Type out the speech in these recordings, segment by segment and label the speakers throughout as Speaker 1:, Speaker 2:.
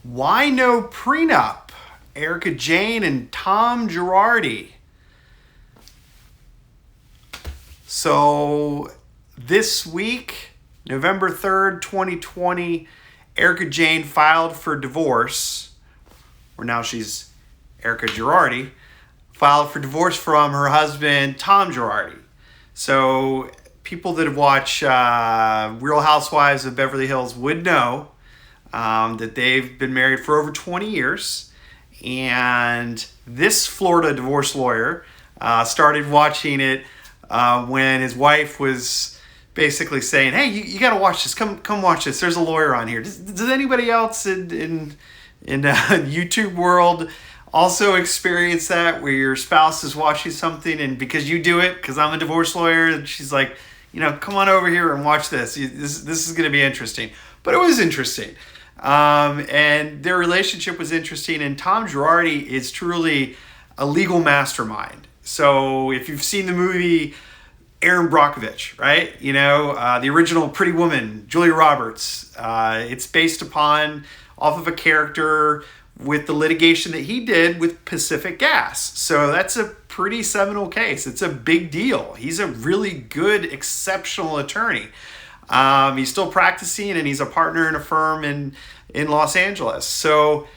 Speaker 1: Why no prenup? Erika Jayne and Tom Girardi. So this week, November 3rd, 2020, Erika Jayne filed for divorce, or now she's Erika Girardi, filed for divorce from her husband, Tom Girardi. So people that have watched Real Housewives of Beverly Hills would know that they've been married for over 20 years. And this Florida divorce lawyer started watching it when his wife was basically saying, "Hey, you got to watch this. Come watch this. There's a lawyer on here." Does anybody else in YouTube world also experience that, where your spouse is watching something and because you do it, because I'm a divorce lawyer, and she's like, come on over here and watch this. This is going to be interesting. But it was interesting. And their relationship was interesting. And Tom Girardi is truly a legal mastermind. So if you've seen the movie Erin Brockovich, right? The original Pretty Woman, Julia Roberts. It's based off of a character with the litigation that he did with Pacific Gas. So that's a pretty seminal case. It's a big deal. He's a really good, exceptional attorney. He's still practicing, and he's a partner in a firm in Los Angeles. So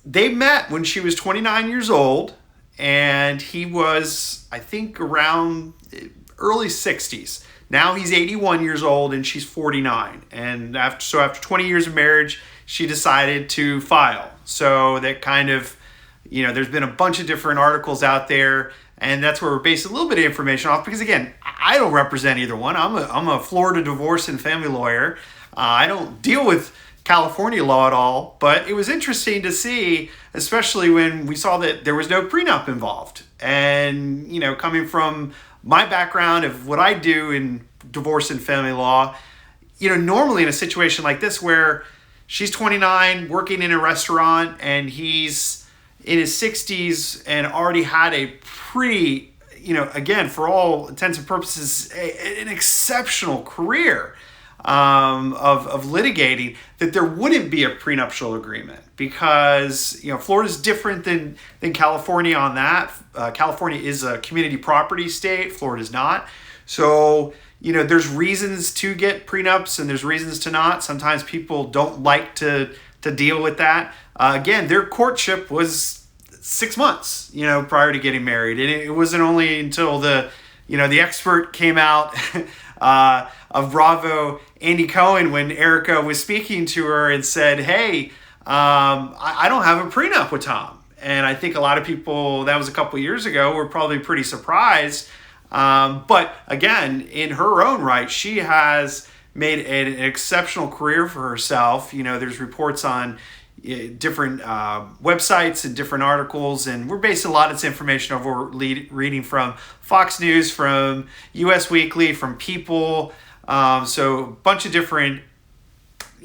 Speaker 1: they met when she was 29 years old, and he was, I think, around early 60s. Now he's 81 years old, and she's 49. And after 20 years of marriage, she decided to file. So that kind of, there's been a bunch of different articles out there, and that's where we're basing a little bit of information off, because again, I don't represent either one. I'm a Florida divorce and family lawyer. I don't deal with California law at all, but it was interesting to see, especially when we saw that there was no prenup involved. And, coming from my background of what I do in divorce and family law, normally in a situation like this where she's 29, working in a restaurant, and he's in his 60s and already had a pretty, again, for all intents and purposes, an exceptional career of litigating, that there wouldn't be a prenuptial agreement, because, Florida's different than California on that. California is a community property state. Florida's not. So, there's reasons to get prenups and there's reasons to not. Sometimes people don't like to deal with that. Again, their courtship was 6 months, prior to getting married. And it wasn't only until the expert came out of Bravo, Andy Cohen, when Erika was speaking to her and said, "Hey, I don't have a prenup with Tom." And I think a lot of people, that was a couple years ago, were probably pretty surprised. But again, in her own right, she has made an exceptional career for herself. There's reports on different websites and different articles, and we're basing a lot of this information over reading from Fox News, from US Weekly, from People. So a bunch of different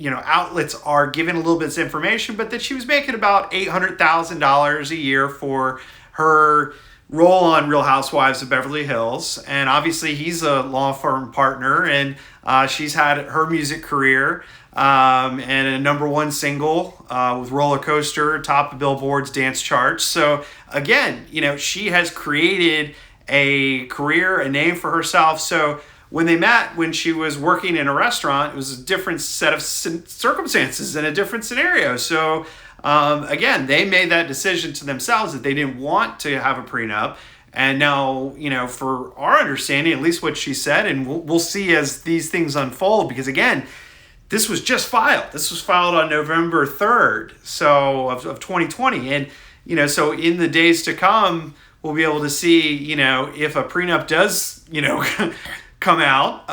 Speaker 1: outlets are giving a little bit of information, but that she was making about $800,000 a year for her role on Real Housewives of Beverly Hills. And obviously he's a law firm partner, and she's had her music career and a #1 single with Roller Coaster, top of Billboard's dance charts. So again, she has created a career, a name for herself. So when they met, when she was working in a restaurant, it was a different set of circumstances and a different scenario. So again, they made that decision to themselves that they didn't want to have a prenup. And now, for our understanding, at least what she said, and we'll see as these things unfold, because again, this was just filed. This was filed on November 3rd, of 2020. And, so in the days to come, we'll be able to see, if a prenup does, come out,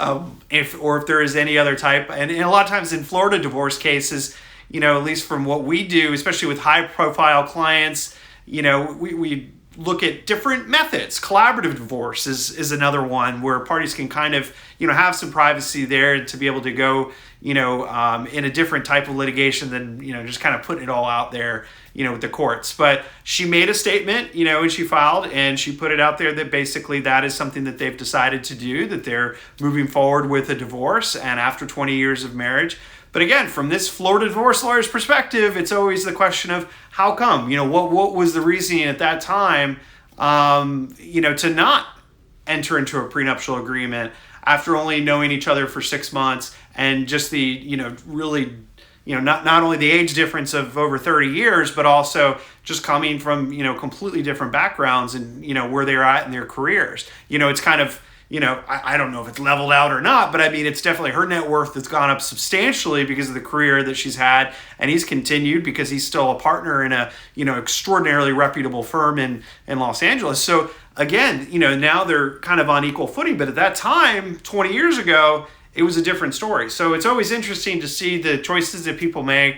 Speaker 1: if there is any other type. And a lot of times in Florida divorce cases, at least from what we do, especially with high profile clients, we look at different methods. Collaborative divorce is another one where parties can kind of, have some privacy there to be able to go, in a different type of litigation than, just kind of putting it all out there, with the courts. But she made a statement, and she filed, and she put it out there that basically that is something that they've decided to do, that they're moving forward with a divorce. And after 20 years of marriage, But again, from this Florida divorce lawyer's perspective, it's always the question of how come? What was the reasoning at that time, to not enter into a prenuptial agreement after only knowing each other for 6 months, and just the, really, not only the age difference of over 30 years, but also just coming from, completely different backgrounds and, where they're at in their careers. It's kind of, I don't know if it's leveled out or not, but I mean, it's definitely her net worth that's gone up substantially because of the career that she's had, and he's continued because he's still a partner in a, extraordinarily reputable firm in Los Angeles. So again, now they're kind of on equal footing, but at that time, 20 years ago, it was a different story. So it's always interesting to see the choices that people make.